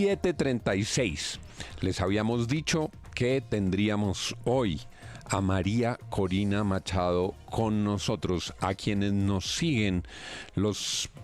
7:36. Les habíamos dicho que tendríamos hoy a María Corina Machado con nosotros, a quienes nos siguen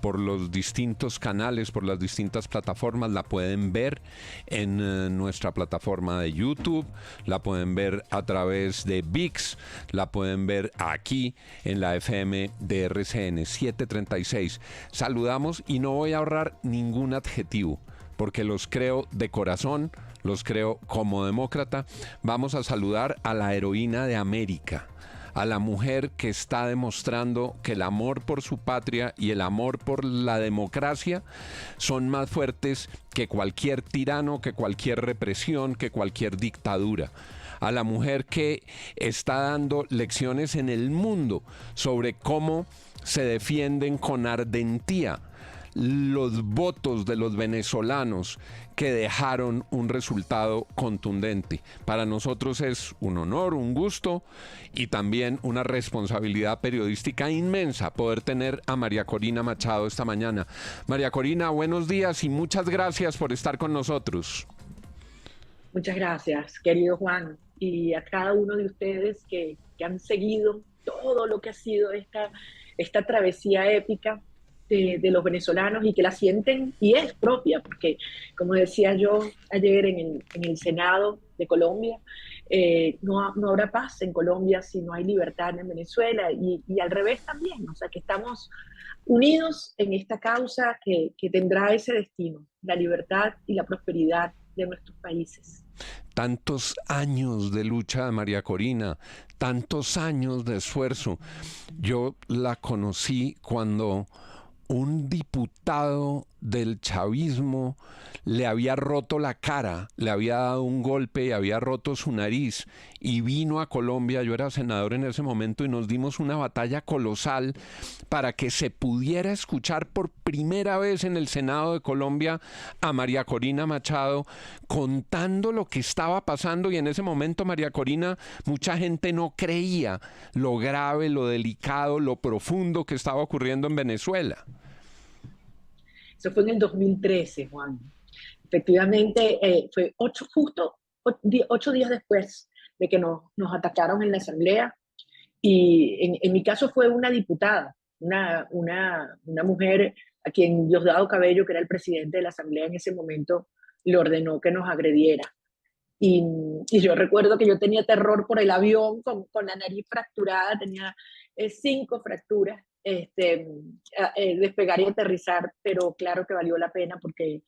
por los distintos canales, por las distintas plataformas. La pueden ver en nuestra plataforma de YouTube, la pueden ver a través de ViX, la pueden ver aquí en la FM de RCN 736. Saludamos y no voy a ahorrar ningún adjetivo, porque los creo de corazón, los creo como demócrata. Vamos a saludar a la heroína de América, a la mujer que está demostrando que el amor por su patria y el amor por la democracia son más fuertes que cualquier tirano, que cualquier represión, que cualquier dictadura. A la mujer que está dando lecciones en el mundo sobre cómo se defienden con ardentía los votos de los venezolanos que dejaron un resultado contundente. Para nosotros es un honor, un gusto y también una responsabilidad periodística inmensa poder tener a María Corina Machado esta mañana. María Corina, buenos días y muchas gracias por estar con nosotros. Muchas gracias, querido Juan, y a cada uno de ustedes que han seguido todo lo que ha sido esta travesía épica de los venezolanos y que la sienten y es propia, porque como decía yo ayer en el Senado de Colombia, no habrá paz en Colombia si no hay libertad en Venezuela y al revés también, o sea que estamos unidos en esta causa que tendrá ese destino, la libertad y la prosperidad de nuestros países. Tantos años de lucha de María Corina, tantos años de esfuerzo. Yo la conocí cuando un diputado del chavismo le había roto la cara, le había dado un golpe y había roto su nariz y vino a Colombia. Yo era senador en ese momento y nos dimos una batalla colosal para que se pudiera escuchar por primera vez en el Senado de Colombia a María Corina Machado contando lo que estaba pasando, y en ese momento, María Corina, mucha gente no creía lo grave, lo delicado, lo profundo que estaba ocurriendo en Venezuela. Eso fue en el 2013, Juan. Efectivamente, fue justo 8 días después de que nos atacaron en la Asamblea. Y en mi caso fue una diputada, una mujer a quien Diosdado Cabello, que era el presidente de la Asamblea en ese momento, le ordenó que nos agrediera. Y yo recuerdo que yo tenía terror por el avión con la nariz fracturada, tenía 5 fracturas, despegar y aterrizar, pero claro que valió la pena porque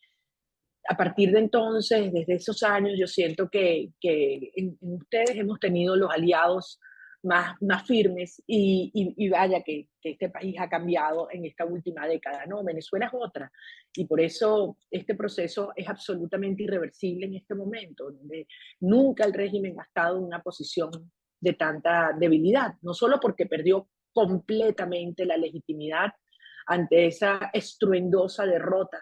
a partir de entonces, desde esos años, yo siento que en ustedes hemos tenido los aliados más firmes y vaya que este país ha cambiado en esta última década, ¿no? Venezuela es otra y por eso este proceso es absolutamente irreversible en este momento, donde nunca el régimen ha estado en una posición de tanta debilidad, no solo porque perdió completamente la legitimidad ante esa estruendosa derrota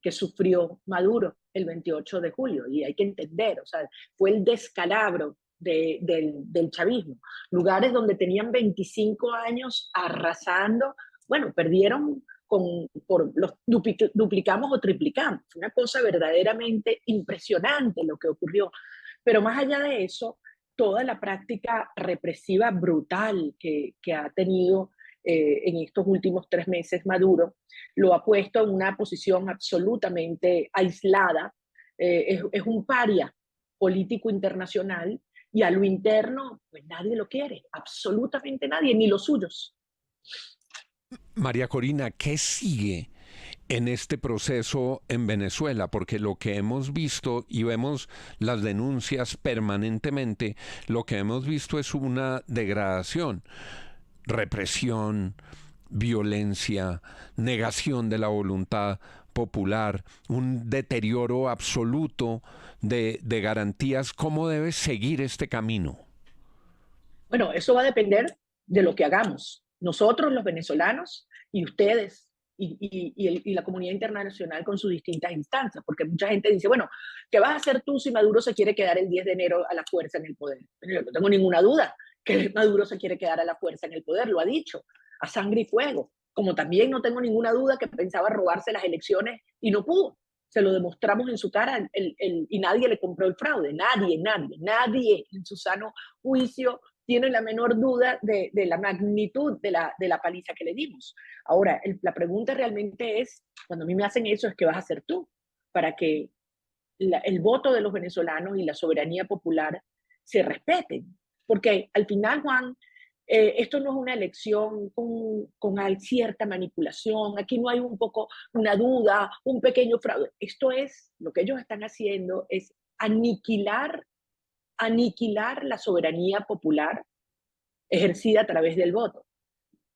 que sufrió Maduro el 28 de julio. Y hay que entender, o sea, fue el descalabro del chavismo. Lugares donde tenían 25 años arrasando, bueno, perdieron duplicamos o triplicamos. Fue una cosa verdaderamente impresionante lo que ocurrió. Pero más allá de eso, toda la práctica represiva brutal que ha tenido en estos últimos 3 meses Maduro, lo ha puesto en una posición absolutamente aislada, es un paria político internacional y a lo interno pues nadie lo quiere, absolutamente nadie, ni los suyos. María Corina, ¿qué sigue en este proceso en Venezuela? Porque lo que hemos visto, y vemos las denuncias permanentemente, lo que hemos visto es una degradación, represión, violencia, negación de la voluntad popular, un deterioro absoluto de garantías. ¿Cómo debe seguir este camino? Bueno, eso va a depender de lo que hagamos. Nosotros, los venezolanos, y ustedes, y la comunidad internacional con sus distintas instancias, porque mucha gente dice, bueno, ¿qué vas a hacer tú si Maduro se quiere quedar el 10 de enero a la fuerza en el poder? Pero yo no tengo ninguna duda que Maduro se quiere quedar a la fuerza en el poder, lo ha dicho, a sangre y fuego, como también no tengo ninguna duda que pensaba robarse las elecciones y no pudo. Se lo demostramos en su cara y nadie le compró el fraude. Nadie en su sano juicio tiene la menor duda de la magnitud de la paliza que le dimos. Ahora, la pregunta realmente es, cuando a mí me hacen eso, es ¿qué vas a hacer tú para que el voto de los venezolanos y la soberanía popular se respeten? Porque al final, Juan, esto no es una elección con cierta manipulación, aquí no hay un poco una duda, un pequeño fraude. Esto es, lo que ellos están haciendo es aniquilar la soberanía popular ejercida a través del voto.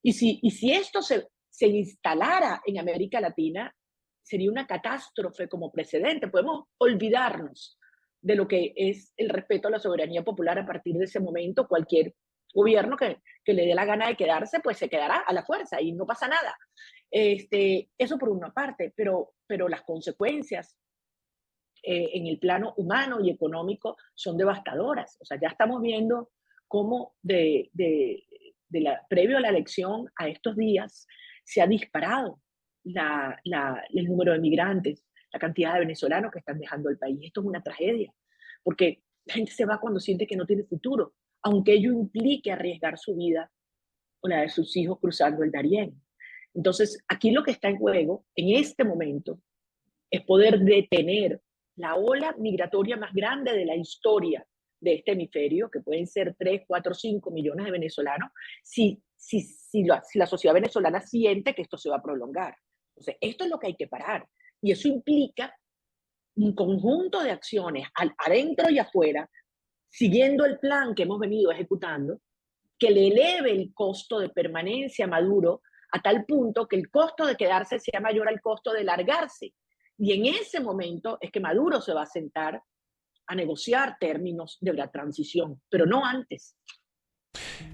Y si esto se instalara en América Latina, sería una catástrofe como precedente. Podemos olvidarnos de lo que es el respeto a la soberanía popular a partir de ese momento. Cualquier gobierno que le dé la gana de quedarse, pues se quedará a la fuerza y no pasa nada. Eso por una parte, pero las consecuencias en el plano humano y económico son devastadoras. O sea, ya estamos viendo cómo previo a la elección a estos días se ha disparado el número de migrantes, la cantidad de venezolanos que están dejando el país. Esto es una tragedia, porque la gente se va cuando siente que no tiene futuro, aunque ello implique arriesgar su vida o la de sus hijos cruzando el Darién. Entonces, aquí lo que está en juego en este momento es poder detener la ola migratoria más grande de la historia de este hemisferio, que pueden ser 3, 4, 5 millones de venezolanos, si la sociedad venezolana siente que esto se va a prolongar. Entonces, esto es lo que hay que parar. Y eso implica un conjunto de acciones adentro y afuera, siguiendo el plan que hemos venido ejecutando, que le eleve el costo de permanencia a Maduro a tal punto que el costo de quedarse sea mayor al costo de largarse. Y en ese momento es que Maduro se va a sentar a negociar términos de la transición, pero no antes.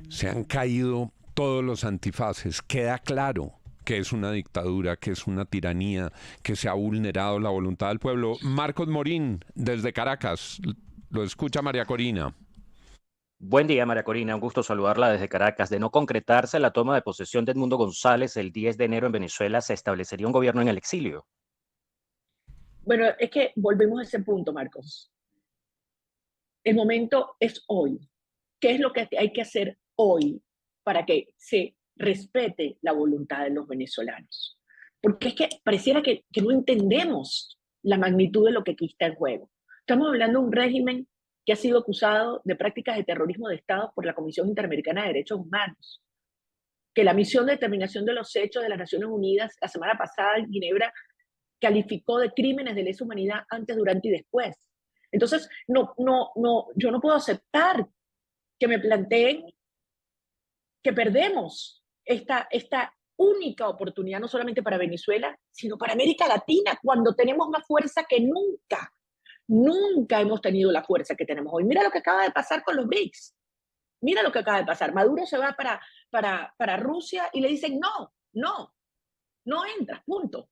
Se han caído todos los antifaces. Queda claro que es una dictadura, que es una tiranía, que se ha vulnerado la voluntad del pueblo. Marcos Morín, desde Caracas. Lo escucha María Corina. Buen día, María Corina. Un gusto saludarla desde Caracas. De no concretarse la toma de posesión de Edmundo González el 10 de enero en Venezuela, ¿se establecería un gobierno en el exilio? Bueno, es que volvemos a ese punto, Marcos. El momento es hoy. ¿Qué es lo que hay que hacer hoy para que se respete la voluntad de los venezolanos? Porque es que pareciera que no entendemos la magnitud de lo que aquí está en juego. Estamos hablando de un régimen que ha sido acusado de prácticas de terrorismo de Estado por la Comisión Interamericana de Derechos Humanos, que la misión de determinación de los hechos de las Naciones Unidas la semana pasada en Ginebra calificó de crímenes de lesa humanidad antes, durante y después. Entonces, yo no puedo aceptar que me planteen que perdemos esta única oportunidad, no solamente para Venezuela, sino para América Latina, cuando tenemos más fuerza que nunca. Nunca hemos tenido la fuerza que tenemos hoy. Mira lo que acaba de pasar con los BRICS. Mira lo que acaba de pasar. Maduro se va para Rusia y le dicen, no entras, punto.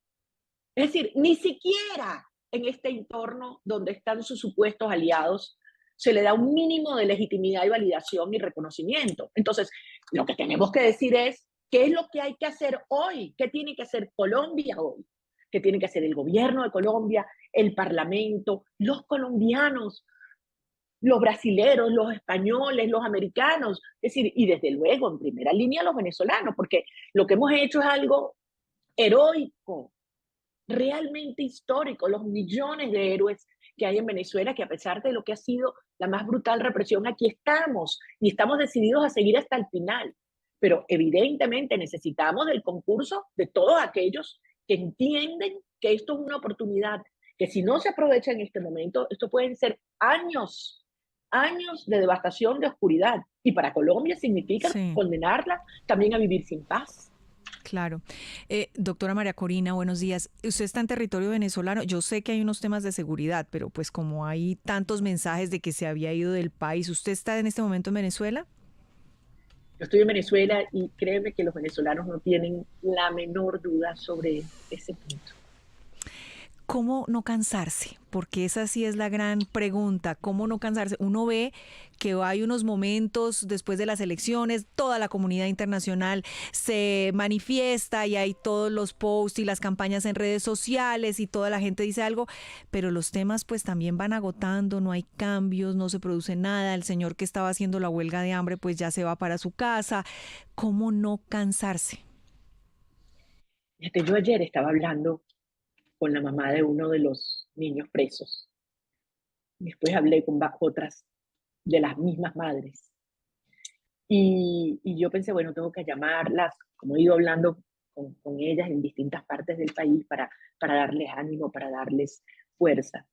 Es decir, ni siquiera en este entorno donde están sus supuestos aliados se le da un mínimo de legitimidad y validación y reconocimiento. Entonces, lo que tenemos que decir es, ¿qué es lo que hay que hacer hoy? ¿Qué tiene que hacer Colombia hoy? ¿Qué tiene que hacer el gobierno de Colombia, el parlamento, los colombianos, los brasileros, los españoles, los americanos? Es decir, y desde luego, en primera línea, los venezolanos, porque lo que hemos hecho es algo heroico, realmente histórico, los millones de héroes que hay en Venezuela, que a pesar de lo que ha sido la más brutal represión, aquí estamos y estamos decididos a seguir hasta el final. Pero evidentemente necesitamos del concurso de todos aquellos que entienden que esto es una oportunidad, que si no se aprovecha en este momento, esto pueden ser años de devastación, de oscuridad. Y para Colombia significa condenarla también a vivir sin paz. Claro. Doctora María Corina, buenos días. Usted está en territorio venezolano. Yo sé que hay unos temas de seguridad, pero pues como hay tantos mensajes de que se había ido del país, ¿usted está en este momento en Venezuela? Yo estoy en Venezuela y créeme que los venezolanos no tienen la menor duda sobre ese punto. ¿Cómo no cansarse? Porque esa sí es la gran pregunta. ¿Cómo no cansarse? Uno ve que hay unos momentos después de las elecciones, toda la comunidad internacional se manifiesta y hay todos los posts y las campañas en redes sociales y toda la gente dice algo, pero los temas pues también van agotando, no hay cambios, no se produce nada. El señor que estaba haciendo la huelga de hambre pues ya se va para su casa. ¿Cómo no cansarse? Fíjate, yo ayer estaba hablando con la mamá de uno de los niños presos. Después hablé con otras de las mismas madres. Y yo pensé, bueno, tengo que llamarlas, como he ido hablando con ellas en distintas partes del país para darles ánimo, para darles fuerza.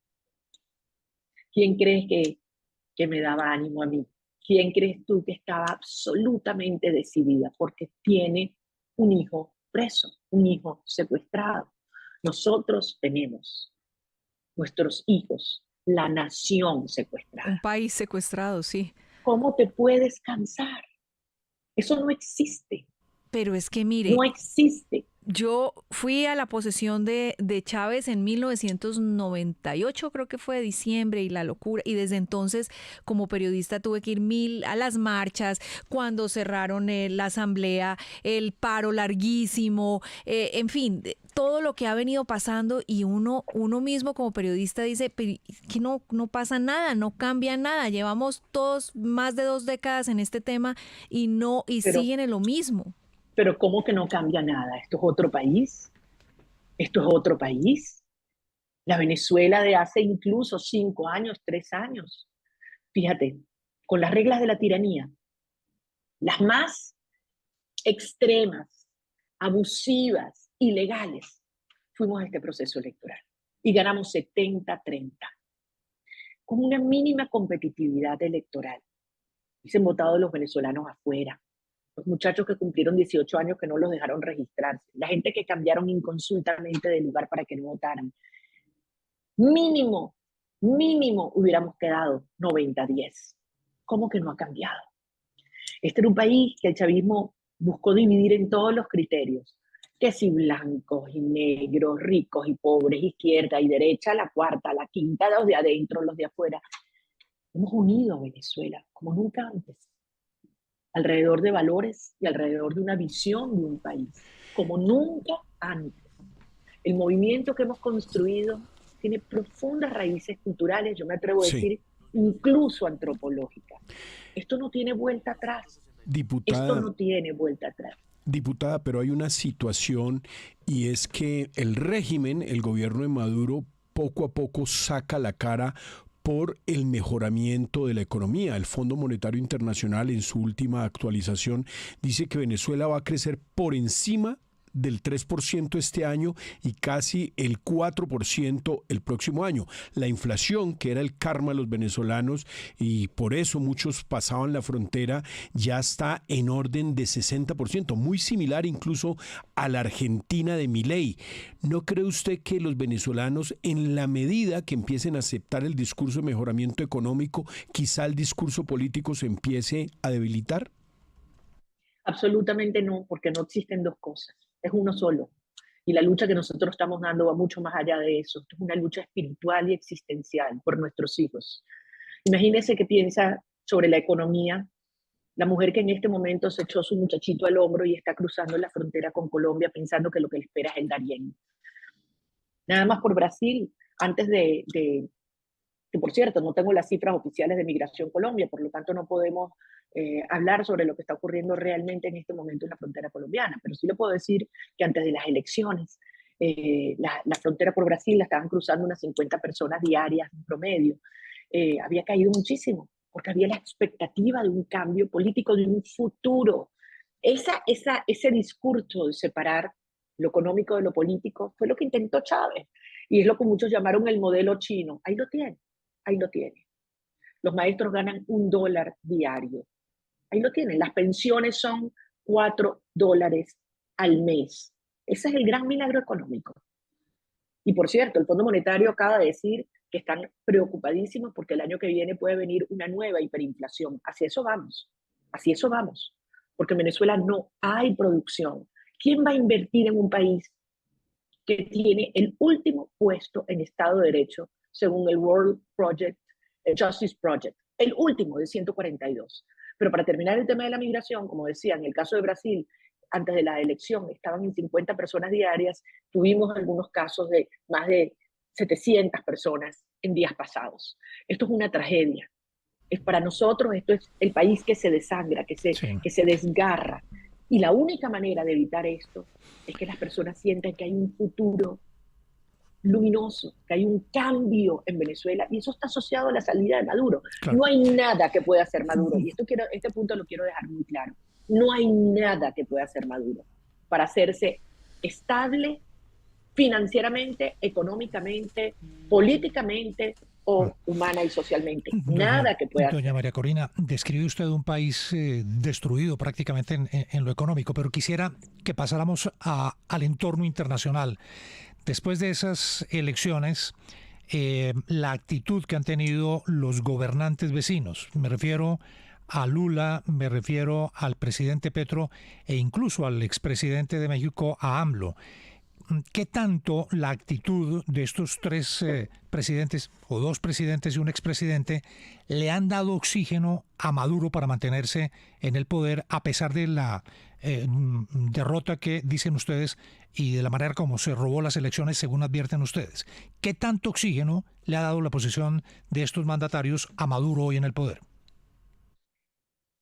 ¿Quién crees que me daba ánimo a mí? ¿Quién crees tú que estaba absolutamente decidida? Porque tiene un hijo preso, un hijo secuestrado. Nosotros tenemos nuestros hijos, la nación Un secuestrada. país secuestrado, sí. ¿Cómo te puedes cansar? Eso no existe, Pero es que mire, no existe. yo fui a la posesión de Chávez en 1998, creo que fue de diciembre, y la locura. Y desde entonces, como periodista, tuve que ir a las marchas, cuando cerraron la asamblea, el paro larguísimo, en fin, todo lo que ha venido pasando. Y uno mismo como periodista dice que no pasa nada, no cambia nada. Llevamos todos más de 2 décadas en este tema y Pero, siguen en lo mismo. pero ¿cómo que no cambia nada? ¿Esto es otro país? ¿Esto es otro país? La Venezuela de hace incluso 5 años, 3 años. Fíjate, con las reglas de la tiranía, las más extremas, abusivas, ilegales, fuimos a este proceso electoral y ganamos 70-30, con una mínima competitividad electoral. Y se han votado los venezolanos afuera, los muchachos que cumplieron 18 años que no los dejaron registrarse, la gente que cambiaron inconsultamente de lugar para que no votaran. Mínimo, mínimo hubiéramos quedado 90-10. ¿Cómo que no ha cambiado? Este era un país que el chavismo buscó dividir en todos los criterios, que si blancos y negros, ricos y pobres, izquierda y derecha, la cuarta, la quinta, los de adentro, los de afuera. Hemos unido a Venezuela como nunca antes, alrededor de valores y alrededor de una visión de un país, como nunca antes. El movimiento que hemos construido tiene profundas raíces culturales, yo me atrevo a Sí, decir, incluso antropológicas. Esto no tiene vuelta atrás. Esto diputada, no tiene vuelta atrás. diputada, pero hay una situación y es que el régimen, el gobierno de Maduro, poco a poco saca la cara por el mejoramiento de la economía. El Fondo Monetario Internacional en su última actualización dice que Venezuela va a crecer por encima del 3% este año y casi el 4% el próximo año. La inflación, que era el karma de los venezolanos y por eso muchos pasaban la frontera, ya está en orden de 60%, muy similar incluso a la Argentina de Milei. ¿No cree usted que los venezolanos, en la medida que empiecen a aceptar el discurso de mejoramiento económico, quizá el discurso político se empiece a debilitar? Absolutamente no, porque no existen dos cosas, es uno solo. Y la lucha que nosotros estamos dando va mucho más allá de eso. Esto es una lucha espiritual y existencial por nuestros hijos. Imagínese que piensa sobre la economía, la mujer que en este momento se echó su muchachito al hombro y está cruzando la frontera con Colombia pensando que lo que le espera es el Darién. Nada más por Brasil, antes que por cierto, no tengo las cifras oficiales de Migración Colombia, por lo tanto no podemos hablar sobre lo que está ocurriendo realmente en este momento en la frontera colombiana, pero sí le puedo decir que antes de las elecciones, la frontera por Brasil la estaban cruzando unas 50 personas diarias en promedio. Había caído muchísimo, porque había la expectativa de un cambio político, de un futuro. Ese discurso de separar lo económico de lo político fue lo que intentó Chávez, y es lo que muchos llamaron el modelo chino. Ahí lo tiene, ahí lo tiene. Los maestros ganan $1 diario. Ahí lo tienen. Las pensiones son $4 al mes. Ese es el gran milagro económico. Y por cierto, el Fondo Monetario acaba de decir que están preocupadísimos porque el año que viene puede venir una nueva hiperinflación. Hacia eso vamos. Hacia eso vamos. Porque en Venezuela no hay producción. ¿Quién va a invertir en un país que tiene el último puesto en Estado de Derecho, según el World Project, el Justice Project, el último de 142. Pero para terminar el tema de la migración, como decía, en el caso de Brasil, antes de la elección estaban en 50 personas diarias, tuvimos algunos casos de más de 700 personas en días pasados. Esto es una tragedia. Para nosotros esto es el país que se desangra, que se desgarra. Y la única manera de evitar esto es que las personas sientan que hay un futuro luminoso, que hay un cambio en Venezuela, y eso está asociado a la salida de Maduro. Claro. No hay nada que pueda hacer Maduro, y este punto lo quiero dejar muy claro. No hay nada que pueda hacer Maduro para hacerse estable financieramente, económicamente, políticamente o humana y socialmente. Nada que pueda hacer. Doña María Corina, describe usted un país destruido prácticamente en lo económico, pero quisiera que pasáramos al entorno internacional. Después de esas elecciones, la actitud que han tenido los gobernantes vecinos, me refiero a Lula, me refiero al presidente Petro e incluso al expresidente de México, a AMLO. ¿Qué tanto la actitud de estos tres presidentes, o dos presidentes y un expresidente, le han dado oxígeno a Maduro para mantenerse en el poder a pesar de la derrota que dicen ustedes y de la manera como se robó las elecciones según advierten ustedes? ¿Qué tanto oxígeno le ha dado la posición de estos mandatarios a Maduro hoy en el poder?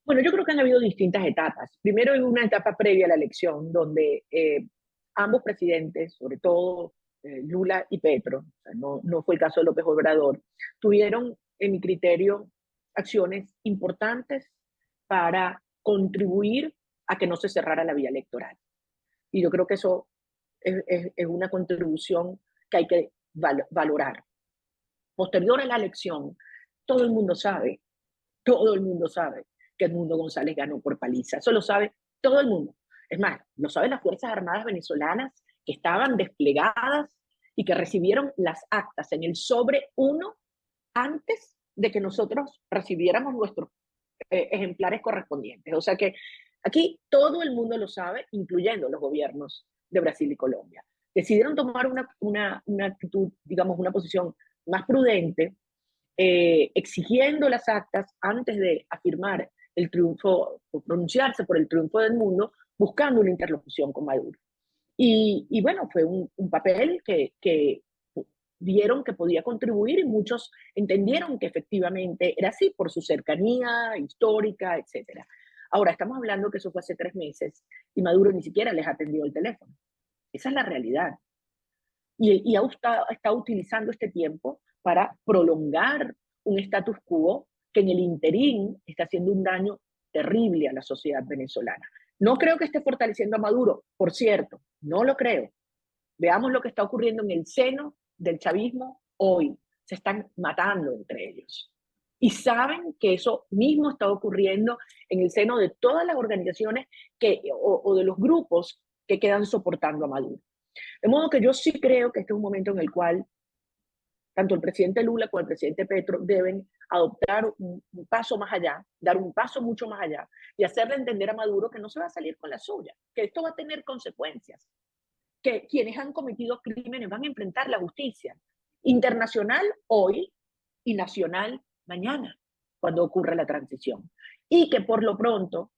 Bueno, yo creo que han habido distintas etapas. Primero, en una etapa previa a la elección, donde ambos presidentes, sobre todo Lula y Petro, o sea, no fue el caso de López Obrador, tuvieron, en mi criterio, acciones importantes para contribuir a que no se cerrara la vía electoral. Y yo creo que eso es una contribución que hay que valorar. Posterior a la elección, todo el mundo sabe que Edmundo González ganó por paliza. Eso lo sabe todo el mundo. Es más, lo saben las Fuerzas Armadas venezolanas que estaban desplegadas y que recibieron las actas en el sobre 1 antes de que nosotros recibiéramos nuestros ejemplares correspondientes. O sea que aquí todo el mundo lo sabe, incluyendo los gobiernos de Brasil y Colombia. Decidieron tomar una actitud, digamos, una posición más prudente, exigiendo las actas antes de afirmar el triunfo, o pronunciarse por el triunfo del mundo, buscando una interlocución con Maduro. Y bueno, fue un papel que vieron que podía contribuir y muchos entendieron que efectivamente era así por su cercanía histórica, etc. Ahora, estamos hablando que eso fue hace 3 meses y Maduro ni siquiera les atendió el teléfono. Esa es la realidad. Y está utilizando este tiempo para prolongar un status quo que en el interín está haciendo un daño terrible a la sociedad venezolana. No creo que esté fortaleciendo a Maduro, por cierto, no lo creo. Veamos lo que está ocurriendo en el seno del chavismo hoy. Se están matando entre ellos. Y saben que eso mismo está ocurriendo en el seno de todas las organizaciones o de los grupos que quedan soportando a Maduro. De modo que yo sí creo que este es un momento en el cual tanto el presidente Lula como el presidente Petro deben adoptar un paso más allá, dar un paso mucho más allá y hacerle entender a Maduro que no se va a salir con la suya, que esto va a tener consecuencias, que quienes han cometido crímenes van a enfrentar la justicia internacional hoy y nacional mañana, cuando ocurra la transición. Y que por lo pronto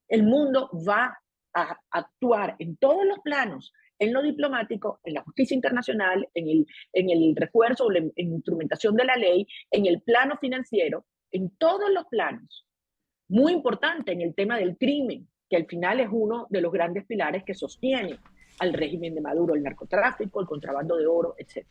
el mundo va a actuar en todos los planos, en lo diplomático, en la justicia internacional, en el refuerzo o la instrumentación de la ley, en el plano financiero, en todos los planos. Muy importante en el tema del crimen, que al final es uno de los grandes pilares que sostiene al régimen de Maduro, el narcotráfico, el contrabando de oro, etc.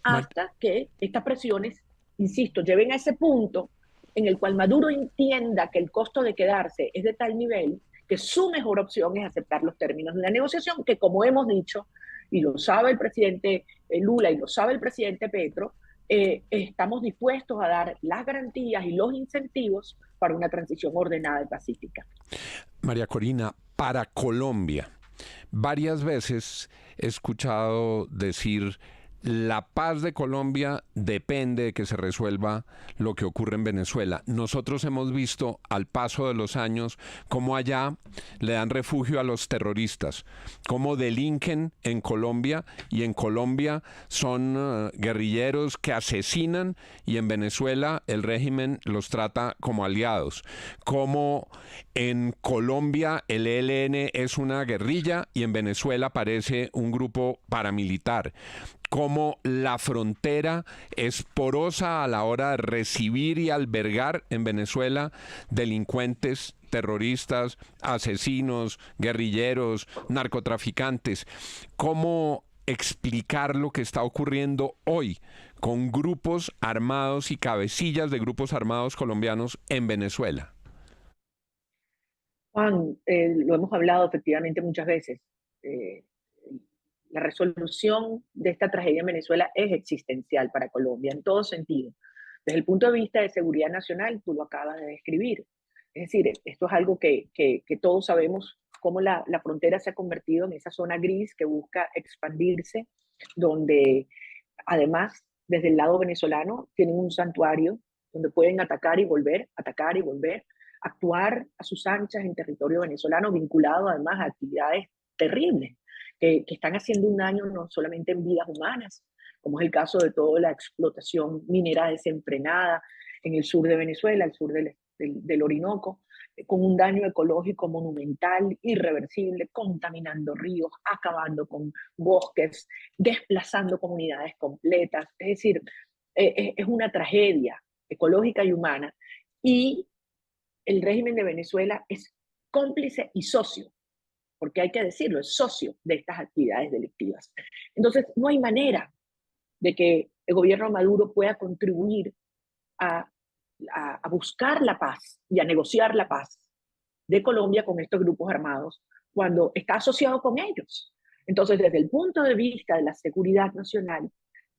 Hasta que estas presiones, insisto, lleven a ese punto en el cual Maduro entienda que el costo de quedarse es de tal nivel que su mejor opción es aceptar los términos de la negociación, que como hemos dicho, y lo sabe el presidente Lula y lo sabe el presidente Petro, estamos dispuestos a dar las garantías y los incentivos para una transición ordenada y pacífica. María Corina, para Colombia, varias veces he escuchado decir la paz de Colombia depende de que se resuelva lo que ocurre en Venezuela. Nosotros hemos visto al paso de los años cómo allá le dan refugio a los terroristas, cómo delinquen en Colombia y en Colombia son guerrilleros que asesinan y en Venezuela el régimen los trata como aliados. Cómo en Colombia el ELN es una guerrilla y en Venezuela parece un grupo paramilitar. Cómo la frontera es porosa a la hora de recibir y albergar en Venezuela delincuentes, terroristas, asesinos, guerrilleros, narcotraficantes. ¿Cómo explicar lo que está ocurriendo hoy con grupos armados y cabecillas de grupos armados colombianos en Venezuela? Juan, lo hemos hablado efectivamente muchas veces. La resolución de esta tragedia en Venezuela es existencial para Colombia en todo sentido. Desde el punto de vista de seguridad nacional, tú lo acabas de describir. Es decir, esto es algo que todos sabemos, cómo la frontera se ha convertido en esa zona gris que busca expandirse, donde además, desde el lado venezolano, tienen un santuario donde pueden atacar y volver, actuar a sus anchas en territorio venezolano, vinculado además a actividades terribles que están haciendo un daño no solamente en vidas humanas, como es el caso de toda la explotación minera desenfrenada en el sur de Venezuela, el sur del Orinoco, con un daño ecológico monumental, irreversible, contaminando ríos, acabando con bosques, desplazando comunidades completas. Es decir, es una tragedia ecológica y humana. Y el régimen de Venezuela es cómplice y socio, porque hay que decirlo, es socio de estas actividades delictivas. Entonces, no hay manera de que el gobierno de Maduro pueda contribuir a buscar la paz y a negociar la paz de Colombia con estos grupos armados cuando está asociado con ellos. Entonces, desde el punto de vista de la seguridad nacional,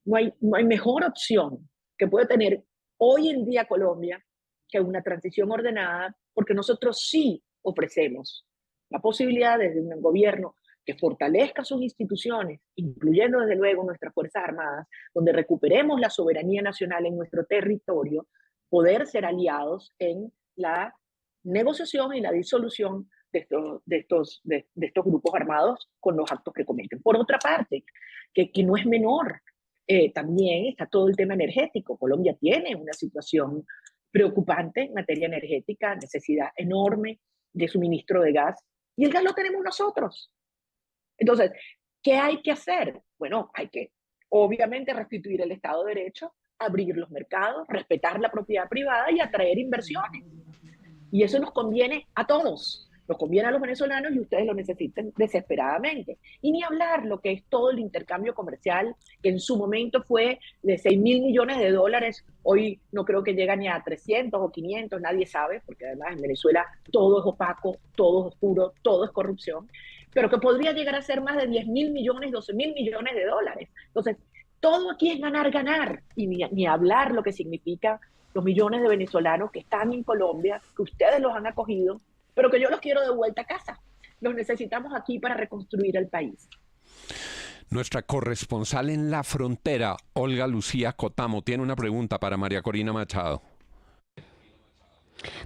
no hay mejor opción que puede tener hoy en día Colombia que una transición ordenada, porque nosotros sí ofrecemos la posibilidad de un gobierno que fortalezca sus instituciones, incluyendo desde luego nuestras Fuerzas Armadas, donde recuperemos la soberanía nacional en nuestro territorio, poder ser aliados en la negociación y la disolución de estos grupos armados con los actos que cometen. Por otra parte, que no es menor, también está todo el tema energético. Colombia tiene una situación preocupante en materia energética, necesidad enorme de suministro de gas, y el gas lo tenemos nosotros. Entonces, ¿qué hay que hacer? Bueno, hay que obviamente restituir el Estado de Derecho, abrir los mercados, respetar la propiedad privada y atraer inversiones. Y eso nos conviene a todos. Nos conviene a los venezolanos y ustedes lo necesitan desesperadamente. Y ni hablar lo que es todo el intercambio comercial, que en su momento fue de 6.000 millones de dólares. Hoy no creo que llega ni a 300 o 500, nadie sabe, porque además en Venezuela todo es opaco, todo es oscuro, todo es corrupción, pero que podría llegar a ser más de 10.000 millones, 12.000 millones de dólares. Entonces, todo aquí es ganar, ganar. Y ni hablar lo que significa los millones de venezolanos que están en Colombia, que ustedes los han acogido, pero que yo los quiero de vuelta a casa. Los necesitamos aquí para reconstruir el país. Nuestra corresponsal en la frontera, Olga Lucía Cotamo, tiene una pregunta para María Corina Machado.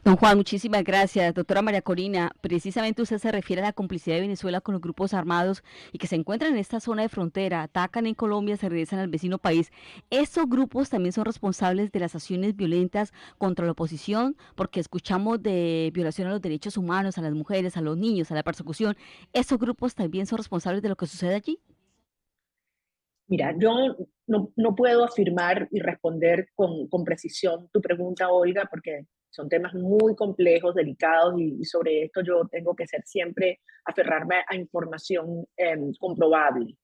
Don Juan, muchísimas gracias. Doctora María Corina, precisamente usted se refiere a la complicidad de Venezuela con los grupos armados y que se encuentran en esta zona de frontera, atacan en Colombia, se regresan al vecino país. ¿Estos grupos también son responsables de las acciones violentas contra la oposición? Porque escuchamos de violación a los derechos humanos, a las mujeres, a los niños, a la persecución. ¿Estos grupos también son responsables de lo que sucede allí? Mira, yo no puedo afirmar y responder con precisión tu pregunta, Olga, porque son temas muy complejos, delicados, y sobre esto yo tengo que siempre aferrarme a información comprobable.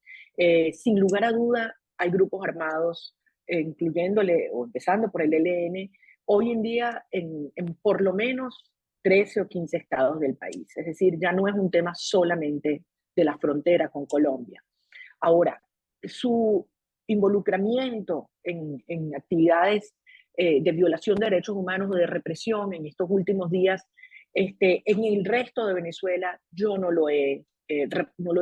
Sin lugar a duda, hay grupos armados, incluyéndole o empezando por el ELN, hoy en día en por lo menos 13 o 15 estados del país. Es decir, ya no es un tema solamente de la frontera con Colombia. Ahora, su involucramiento en actividades de violación de derechos humanos o de represión en estos últimos días, en el resto de Venezuela yo no lo he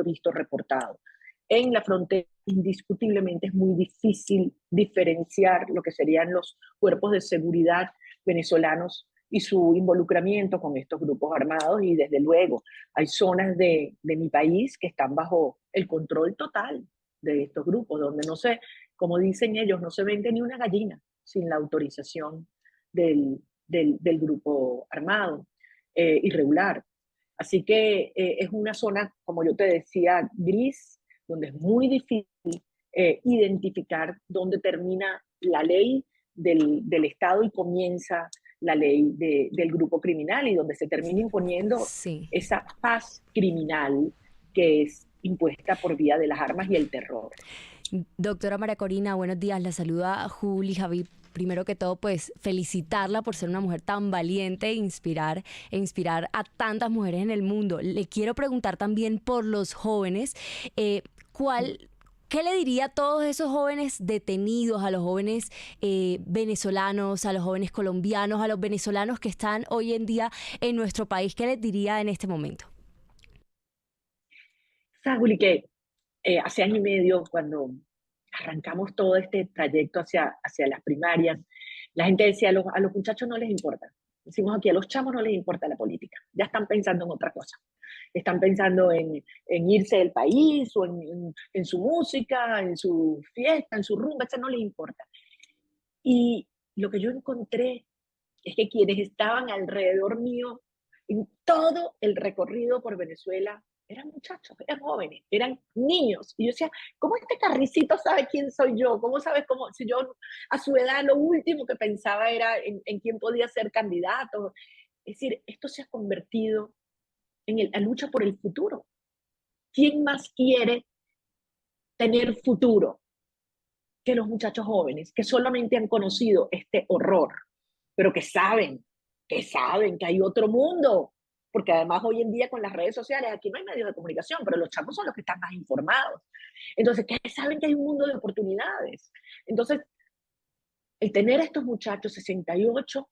visto reportado. En la frontera indiscutiblemente es muy difícil diferenciar lo que serían los cuerpos de seguridad venezolanos y su involucramiento con estos grupos armados, y desde luego hay zonas de mi país que están bajo el control total de estos grupos, donde no se, como dicen ellos, no se vende ni una gallina sin la autorización del grupo armado irregular. Así que es una zona, como yo te decía, gris, donde es muy difícil identificar dónde termina la ley del Estado y comienza la ley del grupo criminal, y donde se termina imponiendo esa paz criminal que es impuesta por vía de las armas y el terror. Doctora María Corina, buenos días. La saluda Juli Javi. Primero que todo, pues felicitarla por ser una mujer tan valiente e inspirar a tantas mujeres en el mundo. Le quiero preguntar también por los jóvenes, ¿qué le diría a todos esos jóvenes detenidos, a los jóvenes venezolanos, a los jóvenes colombianos, a los venezolanos que están hoy en día en nuestro país? ¿Qué les diría en este momento? Sabes, Juli, que hace año y medio, cuando arrancamos todo este trayecto hacia las primarias, la gente decía, a los muchachos no les importa. Decimos aquí, a los chamos no les importa la política, ya están pensando en otra cosa. Están pensando en irse del país, o en su música, en su fiesta, en su rumba, eso no les importa. Y lo que yo encontré es que quienes estaban alrededor mío en todo el recorrido por Venezuela eran muchachos, eran jóvenes, eran niños. Y yo decía, ¿cómo este carricito sabe quién soy yo? ¿Cómo sabe cómo? Si yo a su edad lo último que pensaba era en quién podía ser candidato. Es decir, esto se ha convertido en la lucha por el futuro. ¿Quién más quiere tener futuro que los muchachos jóvenes que solamente han conocido este horror, pero que saben que hay otro mundo? Porque además hoy en día con las redes sociales, aquí no hay medios de comunicación, pero los chamos son los que están más informados. Entonces, que saben que hay un mundo de oportunidades. Entonces, el tener a estos muchachos, 68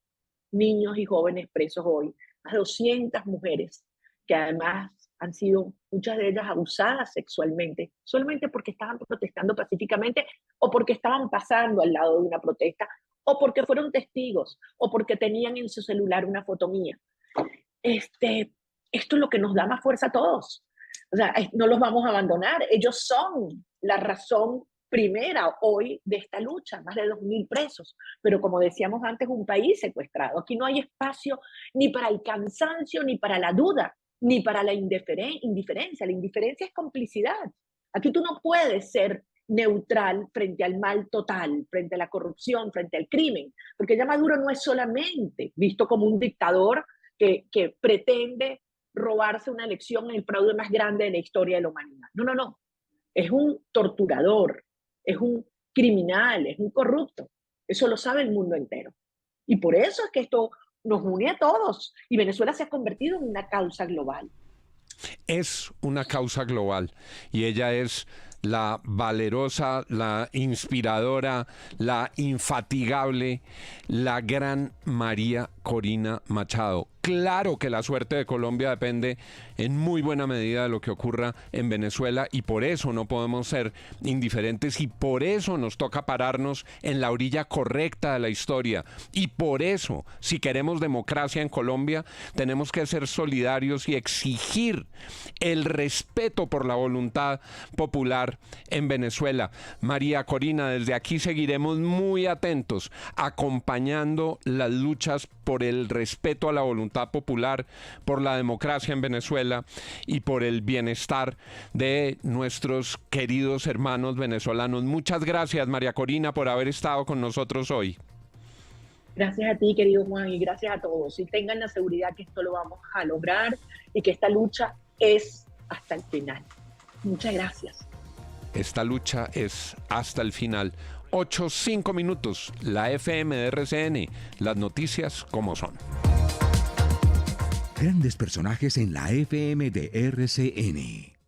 niños y jóvenes presos hoy, más de 200 mujeres, que además han sido, muchas de ellas, abusadas sexualmente, solamente porque estaban protestando pacíficamente, o porque estaban pasando al lado de una protesta, o porque fueron testigos, o porque tenían en su celular una foto mía. Esto es lo que nos da más fuerza a todos. O sea, no los vamos a abandonar. Ellos son la razón primera hoy de esta lucha, más de 2.000 presos. Pero como decíamos antes, un país secuestrado. Aquí no hay espacio ni para el cansancio, ni para la duda, ni para la indiferencia. La indiferencia es complicidad. Aquí tú no puedes ser neutral frente al mal total, frente a la corrupción, frente al crimen. Porque ya Maduro no es solamente visto como un dictador que pretende robarse una elección en el fraude más grande de la historia de la humanidad. No. Es un torturador, es un criminal, es un corrupto. Eso lo sabe el mundo entero. Y por eso es que esto nos une a todos. Y Venezuela se ha convertido en una causa global. Es una causa global. Y ella es la valerosa, la inspiradora, la infatigable, la gran María Corina Machado. Claro que la suerte de Colombia depende en muy buena medida de lo que ocurra en Venezuela, y por eso no podemos ser indiferentes, y por eso nos toca pararnos en la orilla correcta de la historia, y por eso, si queremos democracia en Colombia, tenemos que ser solidarios y exigir el respeto por la voluntad popular en Venezuela. María Corina, desde aquí seguiremos muy atentos, acompañando las luchas por el respeto a la voluntad popular, por la democracia en Venezuela y por el bienestar de nuestros queridos hermanos venezolanos. Muchas gracias, María Corina, por haber estado con nosotros hoy. Gracias a ti, querido Juan, y gracias a todos. Y tengan la seguridad que esto lo vamos a lograr y que esta lucha es hasta el final. Muchas gracias. Esta lucha es hasta el final. 8:05 minutos, la FM de RCN, las noticias como son. Grandes personajes en la FM de RCN.